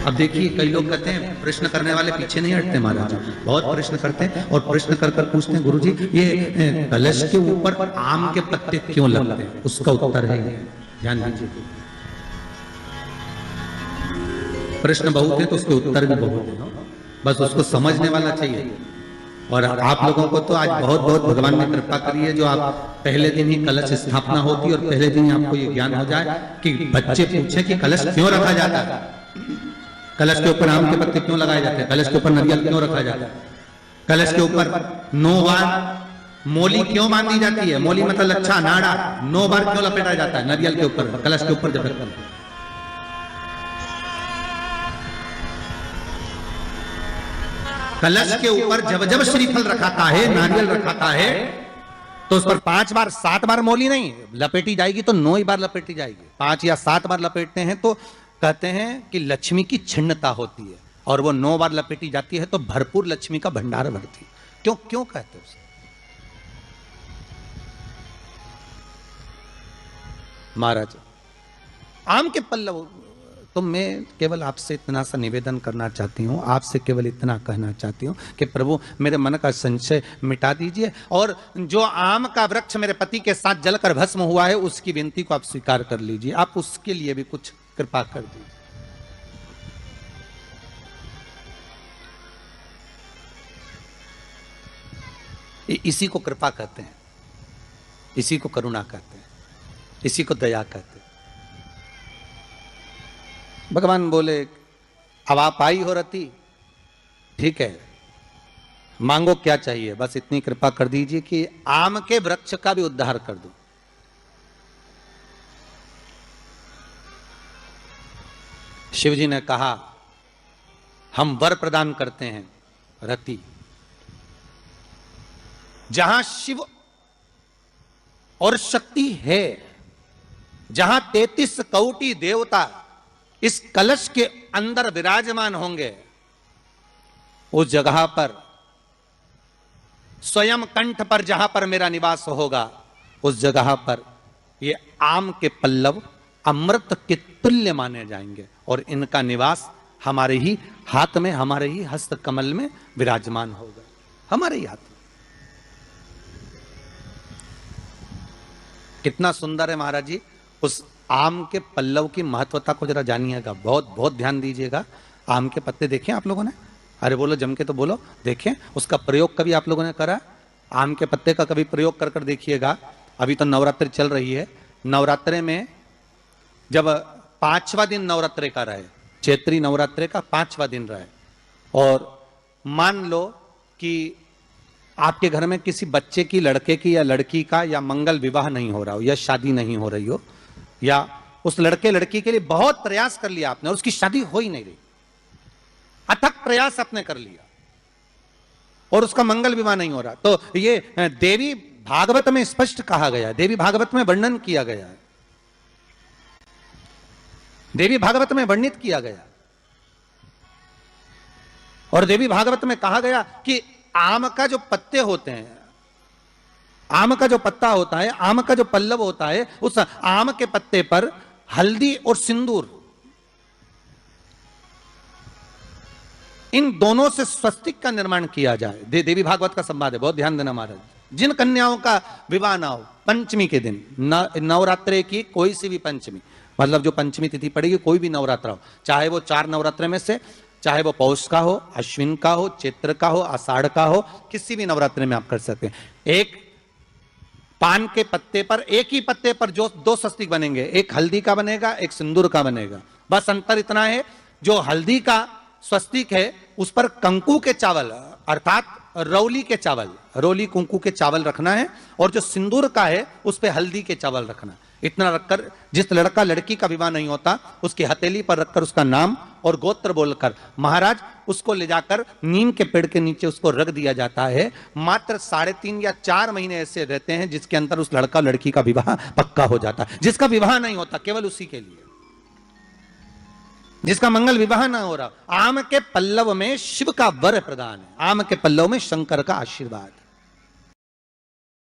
अब देखिए कई लोग कहते हैं प्रश्न करने वाले पीछे नहीं हटते महाराज, बहुत प्रश्न करते हैं और प्रश्न कर कर पूछते हैं गुरुजी ये कलश के ऊपर आम के पत्ते क्यों लगते हैं, उसका उत्तर है ये, ध्यान दीजिए। प्रश्न बहुत है तो उसके उत्तर भी बहुत है, बस उसको समझने वाला चाहिए। और आप लोगों को तो आज बहुत बहुत भगवान ने कृपा करी है, जो आप पहले दिन ही कलश स्थापना होती और पहले दिन ही आपको ये ज्ञान हो जाए कि बच्चे पूछे कि कलश क्यों रखा जाता है, कलश के ऊपर आम के पत्ते क्यों लगाए जाते हैं, कलश के ऊपर नारियल क्यों रखा जाता है, कलश के ऊपर 9 बार मोली क्यों बांधी जाती है, मोली मतलब लच्छा नाड़ा 9 बार क्यों लपेटा जाता है नारियल के ऊपर, कलश के ऊपर जब रखते हैं। कलश के ऊपर जब जब श्रीफल रखाता है, नारियल रखाता है, तो उस पर 5 बार 7 बार मोली नहीं लपेटी जाएगी, तो 9 ही बार लपेटी जाएगी। 5 या 7 बार लपेटते हैं तो कहते हैं कि लक्ष्मी की छिन्नता होती है, और वो 9 बार लपेटी जाती है तो भरपूर लक्ष्मी का भंडार भरती है। क्यों क्यों कहते हैं उसे? महाराज आम के पल्लव, तो मैं केवल आपसे इतना सा निवेदन करना चाहती हूँ, आपसे केवल इतना कहना चाहती हूँ कि प्रभु मेरे मन का संशय मिटा दीजिए, और जो आम का वृक्ष मेरे पति के साथ जलकर भस्म हुआ है उसकी विनती को आप स्वीकार कर लीजिए, आप उसके लिए भी कुछ कृपा कर दीजिए। इसी को कृपा कहते हैं, इसी को करुणा कहते हैं, इसी को दया कहते हैं। भगवान बोले अब आप आई हो रति, ठीक है, मांगो क्या चाहिए, बस इतनी कृपा कर दीजिए कि आम के वृक्ष का भी उद्धार कर दो। शिवजी ने कहा हम वर प्रदान करते हैं रति, जहां शिव और शक्ति है, जहां 33 कोटि देवता इस कलश के अंदर विराजमान होंगे, उस जगह पर स्वयं कंठ पर जहां पर मेरा निवास होगा, उस जगह पर ये आम के पल्लव अमृत के तुल्य माने जाएंगे, और इनका निवास हमारे ही हाथ में, हमारे ही हस्त कमल में विराजमान होगा, हमारे ही हाथ में। कितना सुंदर है महाराज जी। उस आम के पल्लव की महत्वता को जरा जानिएगा, बहुत बहुत ध्यान दीजिएगा। आम के पत्ते देखें आप लोगों ने, अरे बोलो जम के तो बोलो, देखें उसका प्रयोग कभी आप लोगों ने करा? आम के पत्ते का कभी प्रयोग कर कर देखिएगा। अभी तो नवरात्रि चल रही है, नवरात्रे में जब 5वां दिन नवरात्रे का रहे, चैत्री नवरात्रे का 5वां दिन रहे, और मान लो कि आपके घर में किसी बच्चे की, लड़के की या लड़की का या मंगल विवाह नहीं हो रहा हो, या शादी नहीं हो रही हो, या उस लड़के लड़की के लिए बहुत प्रयास कर लिया आपने और उसकी शादी हो ही नहीं रही, अथक प्रयास आपने कर लिया और उसका मंगल विवाह नहीं हो रहा, तो ये देवी भागवत में स्पष्ट कहा गया है, देवी भागवत में वर्णन किया गया है, देवी भागवत में वर्णित किया गया, और देवी भागवत में कहा गया कि आम का जो पत्ते होते हैं, आम का जो पत्ता होता है, आम का जो पल्लव होता है, उस आम के पत्ते पर हल्दी और सिंदूर, इन दोनों से स्वस्तिक का निर्माण किया जाए। देवी भागवत का संवाद है, बहुत ध्यान देना महाराज। जिन कन्याओं का विवाह ना हो पंचमी के दिन, नवरात्रे की कोई सी भी पंचमी, मतलब जो पंचमी तिथि पड़ेगी, कोई भी नवरात्रा हो, चाहे वो 4 नवरात्रे में से, चाहे वो पौष का हो, अश्विन का हो, चैत्र का हो, आषाढ़ का हो, किसी भी नवरात्रे में आप कर सकते हैं। एक पान के पत्ते पर, एक ही पत्ते पर जो 2 स्वस्तिक बनेंगे, एक हल्दी का बनेगा, एक सिंदूर का बनेगा। बस अंतर इतना है, जो हल्दी का स्वस्तिक है उस पर कंकु के चावल, अर्थात रौली के चावल, रौली कुंकू के चावल रखना है, और जो सिंदूर का है उस पे हल्दी के चावल रखना। इतना रखकर जिस लड़का लड़की का विवाह नहीं होता उसकी हथेली पर रखकर उसका नाम और गोत्र बोलकर महाराज उसको ले जाकर नीम के पेड़ के नीचे उसको रख दिया जाता है। मात्र 3.5 या 4 महीने ऐसे रहते हैं जिसके अंदर उस लड़का लड़की का विवाह पक्का हो जाता है। जिसका विवाह नहीं होता केवल उसी के लिए, जिसका मंगल विवाह ना हो रहा। आम के पल्लव में शिव का वर प्रदान है, आम के पल्लव में शंकर का आशीर्वाद।